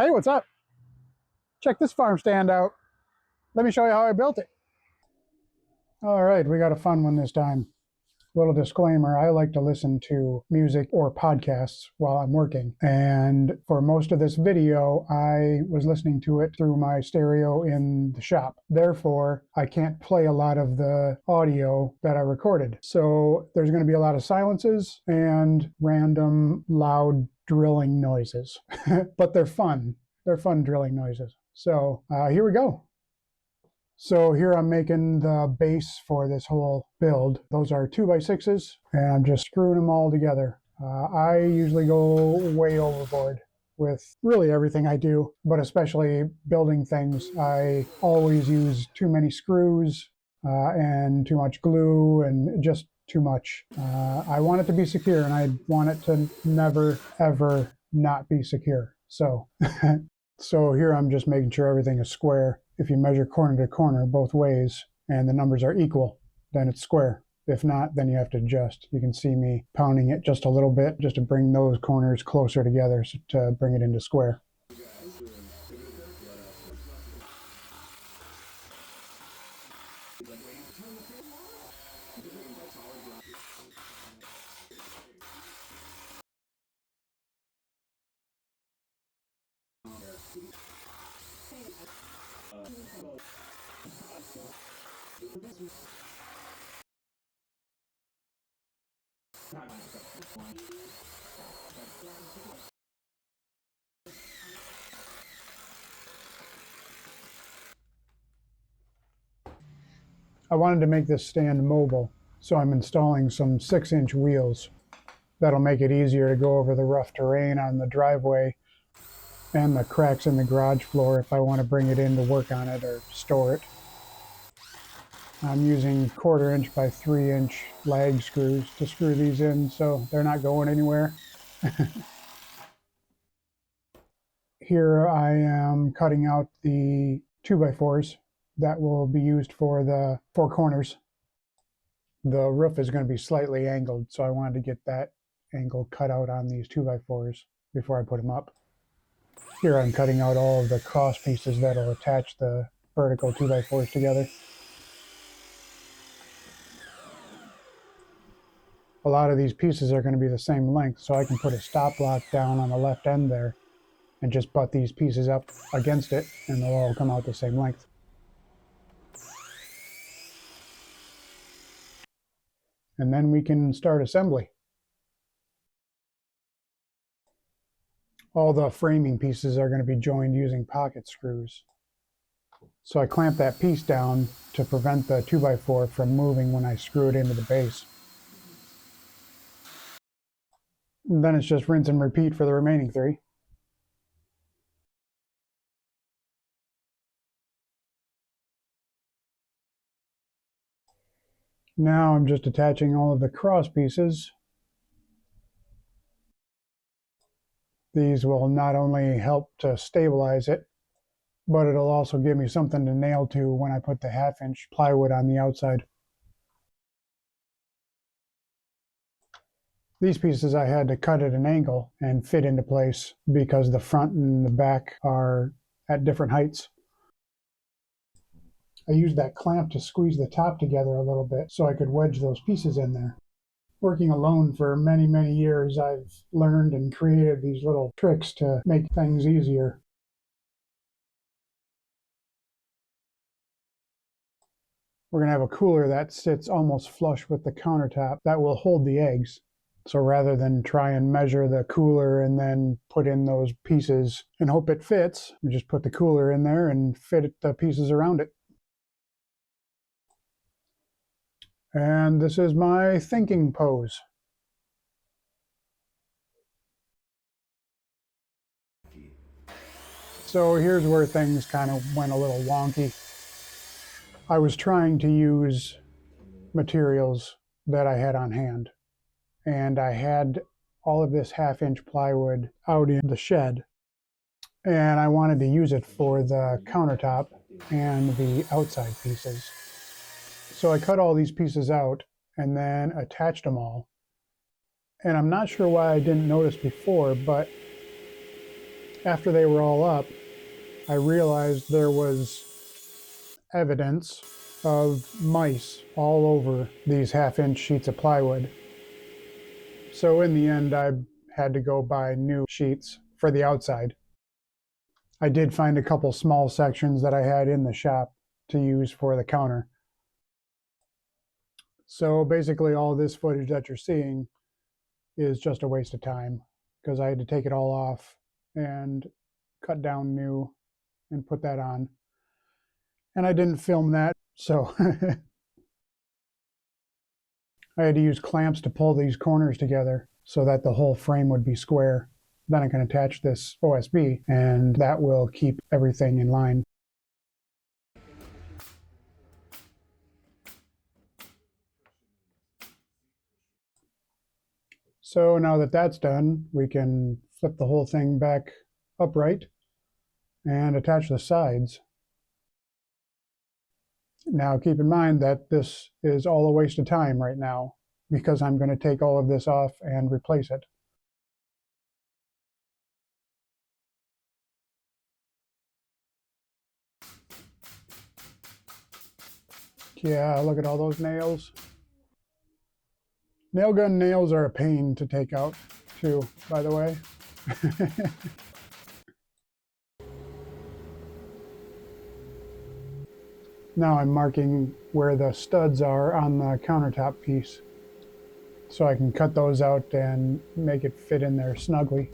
Hey, what's up? Check this farm stand out. Let me show you how I built it. All right, we got a fun one this time. Little disclaimer, I like to listen to music or podcasts while I'm working. And for most of this video, I was listening to it through my stereo in the shop. Therefore, I can't play a lot of the audio that I recorded. So there's going to be a lot of silences and random loud drilling noises. But they're fun. They're fun drilling noises. So here we go. So here I'm making the base for this whole build. Those are 2x6s, and I'm just screwing them all together. I usually go way overboard with really everything I do, but especially building things. I always use too many screws and too much glue and just too much. I want it to be secure, and I want it to never, ever not be secure. So, so here I'm just making sure everything is square. If you measure corner to corner both ways and the numbers are equal, then it's square. If not, then you have to adjust. You can see me pounding it just a little bit just to bring those corners closer together to bring it into square. I wanted to make this stand mobile, so I'm installing some 6-inch wheels. That'll make it easier to go over the rough terrain on the driveway and the cracks in the garage floor if I want to bring it in to work on it or store it. I'm using 1/4 inch by 3 inch lag screws to screw these in so they're not going anywhere. Here I am cutting out the 2x4s that will be used for the 4 corners. The roof is going to be slightly angled, so I wanted to get that angle cut out on these 2x4s before I put them up. Here I'm cutting out all of the cross pieces that will attach the vertical 2x4s together. A lot of these pieces are going to be the same length, so I can put a stop block down on the left end there and just butt these pieces up against it, and they'll all come out the same length. And then we can start assembly. All the framing pieces are going to be joined using pocket screws. So I clamp that piece down to prevent the 2x4 from moving when I screw it into the base. And then it's just rinse and repeat for the remaining 3. Now I'm just attaching all of the cross pieces. These will not only help to stabilize it, but it'll also give me something to nail to when I put the 1/2 inch plywood on the outside. These pieces I had to cut at an angle and fit into place because the front and the back are at different heights. I used that clamp to squeeze the top together a little bit so I could wedge those pieces in there. Working alone for many, many years, I've learned and created these little tricks to make things easier. We're going to have a cooler that sits almost flush with the countertop that will hold the eggs. So rather than try and measure the cooler and then put in those pieces and hope it fits, we just put the cooler in there and fit the pieces around it. And this is my thinking pose. So here's where things kind of went a little wonky. I was trying to use materials that I had on hand, and I had all of this 1/2 inch plywood out in the shed, and I wanted to use it for the countertop and the outside pieces. So I cut all these pieces out and then attached them all. And I'm not sure why I didn't notice before, but After they were all up, I realized there was evidence of mice all over these half-inch sheets of plywood. So in the end, I had to go buy new sheets for the outside. I did find a couple small sections that I had in the shop to use for the counter. So basically all this footage that you're seeing is just a waste of time because I had to take it all off and cut down new and put that on. And I didn't film that, so I had to use clamps to pull these corners together so that the whole frame would be square. Then I can attach this OSB and that will keep everything in line. So now that that's done, we can flip the whole thing back upright and attach the sides. Now keep in mind that this is all a waste of time right now because I'm going to take all of this off and replace it. Yeah, look at all those nails. Nail gun nails are a pain to take out too, by the way. Now I'm marking where the studs are on the countertop piece so I can cut those out and make it fit in there snugly.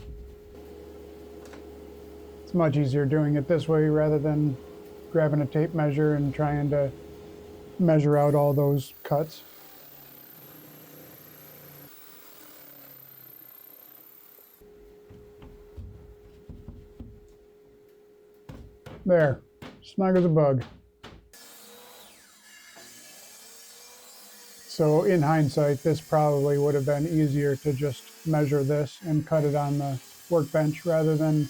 It's much easier doing it this way rather than grabbing a tape measure and trying to measure out all those cuts. There, snug as a bug. So in hindsight, this probably would have been easier to just measure this and cut it on the workbench rather than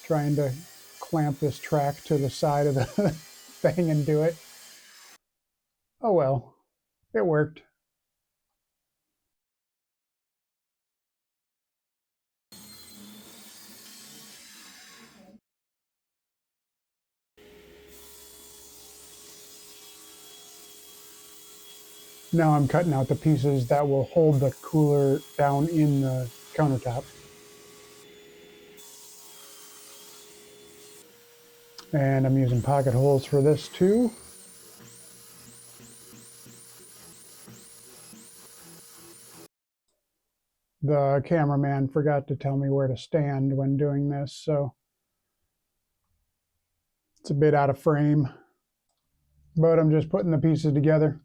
trying to clamp this track to the side of the thing and do it. Oh well, it worked. Now I'm cutting out the pieces that will hold the cooler down in the countertop. And I'm using pocket holes for this too. The cameraman forgot to tell me where to stand when doing this, so it's a bit out of frame. But I'm just putting the pieces together,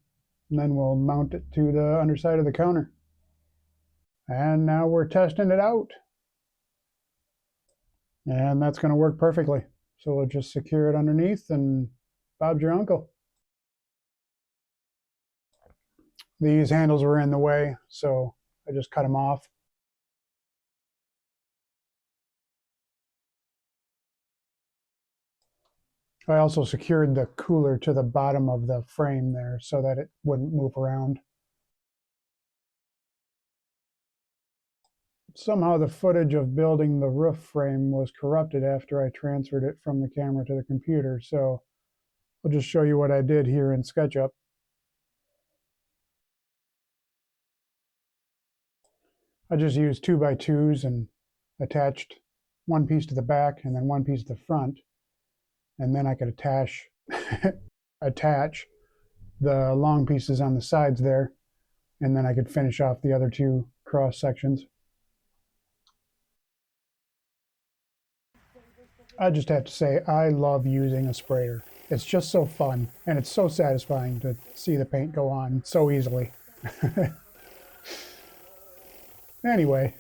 and then we'll mount it to the underside of the counter. And now we're testing it out. And that's going to work perfectly. So we'll just secure it underneath and Bob's your uncle. These handles were in the way, so I just cut them off. I also secured the cooler to the bottom of the frame there so that it wouldn't move around. Somehow the footage of building the roof frame was corrupted after I transferred it from the camera to the computer, so I'll just show you what I did here in SketchUp. I just used 2x2s and attached one piece to the back and then one piece to the front, and then I could attach the long pieces on the sides there, and then I could finish off the other two cross sections. I just have to say, I love using a sprayer. It's just so fun, and it's so satisfying to see the paint go on so easily. Anyway,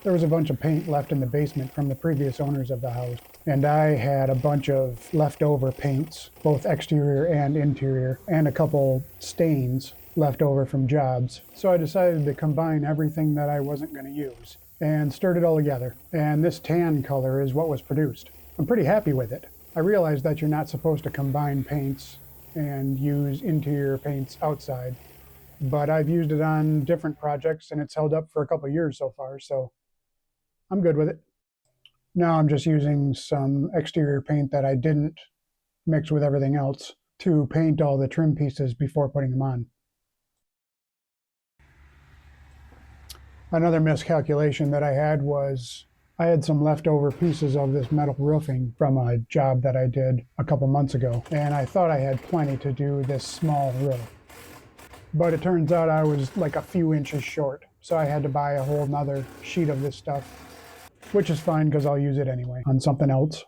there was a bunch of paint left in the basement from the previous owners of the house, and I had a bunch of leftover paints, both exterior and interior, and a couple stains left over from jobs. So I decided to combine everything that I wasn't going to use and stirred it all together. And this tan color is what was produced. I'm pretty happy with it. I realized that you're not supposed to combine paints and use interior paints outside, but I've used it on different projects and it's held up for a couple of years so far, so I'm good with it. Now I'm just using some exterior paint that I didn't mix with everything else to paint all the trim pieces before putting them on. Another miscalculation that I had was I had some leftover pieces of this metal roofing from a job that I did a couple months ago, and I thought I had plenty to do this small roof. But it turns out I was like a few inches short, so I had to buy a whole nother sheet of this stuff, which is fine because I'll use it anyway on something else.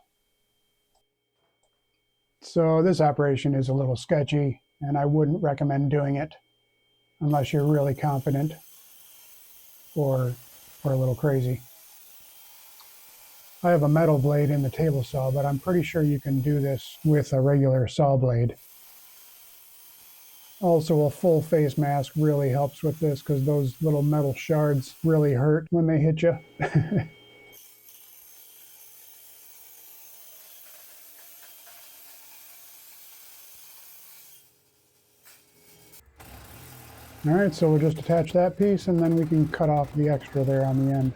So this operation is a little sketchy, and I wouldn't recommend doing it unless you're really confident or a little crazy. I have a metal blade in the table saw, but I'm pretty sure you can do this with a regular saw blade. Also, a full face mask really helps with this because those little metal shards really hurt when they hit you. All right, so we'll just attach that piece and then we can cut off the extra there on the end.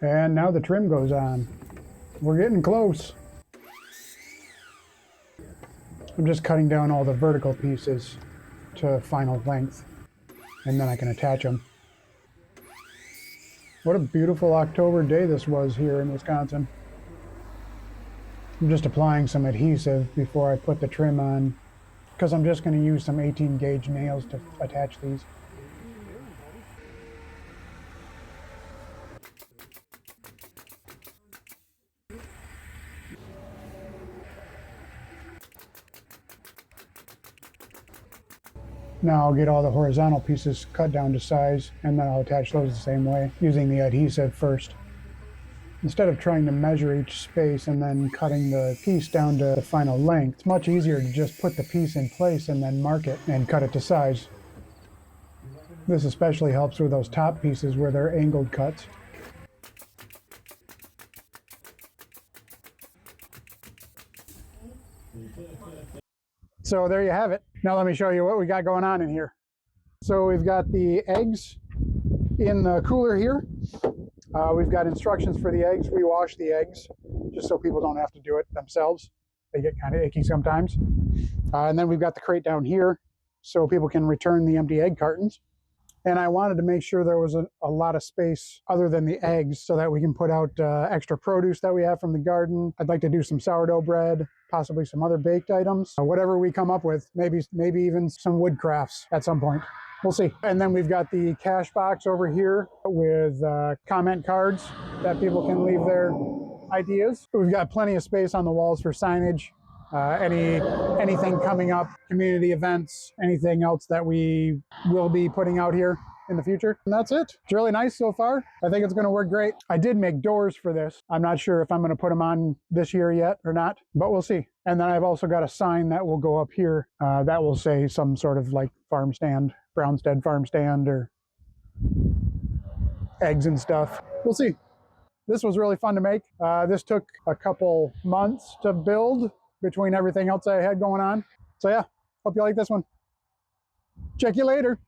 And now the trim goes on. We're getting close. I'm just cutting down all the vertical pieces to final length, and then I can attach them. What a beautiful October day this was here in Wisconsin. I'm just applying some adhesive before I put the trim on, because I'm just going to use some 18 gauge nails to attach these. Now I'll get all the horizontal pieces cut down to size, and then I'll attach those the same way, using the adhesive first. Instead of trying to measure each space and then cutting the piece down to the final length, it's much easier to just put the piece in place and then mark it and cut it to size. This especially helps with those top pieces where they're angled cuts. So there you have it. Now let me show you what we got going on in here. So we've got the eggs in the cooler here. We've got instructions for the eggs. We wash the eggs just so people don't have to do it themselves. They get kind of icky sometimes. And then we've got the crate down here so people can return the empty egg cartons. And I wanted to make sure there was a lot of space other than the eggs so that we can put out extra produce that we have from the garden. I'd like to do some sourdough bread, possibly some other baked items. Whatever we come up with, maybe even some wood crafts at some point. We'll see. And then we've got the cash box over here with comment cards that people can leave their ideas. We've got plenty of space on the walls for signage. Anything coming up, community events, anything else that we will be putting out here in the future. And that's it. It's really nice so far. I think it's going to work great. I did make doors for this. I'm not sure if I'm going to put them on this year yet or not, but we'll see. And then I've also got a sign that will go up here that will say some sort of like farm stand, Brownstead farm stand, or eggs and stuff. We'll see. This was really fun to make. This took a couple months to build between everything else I had going on. So yeah, hope you like this one. Check you later.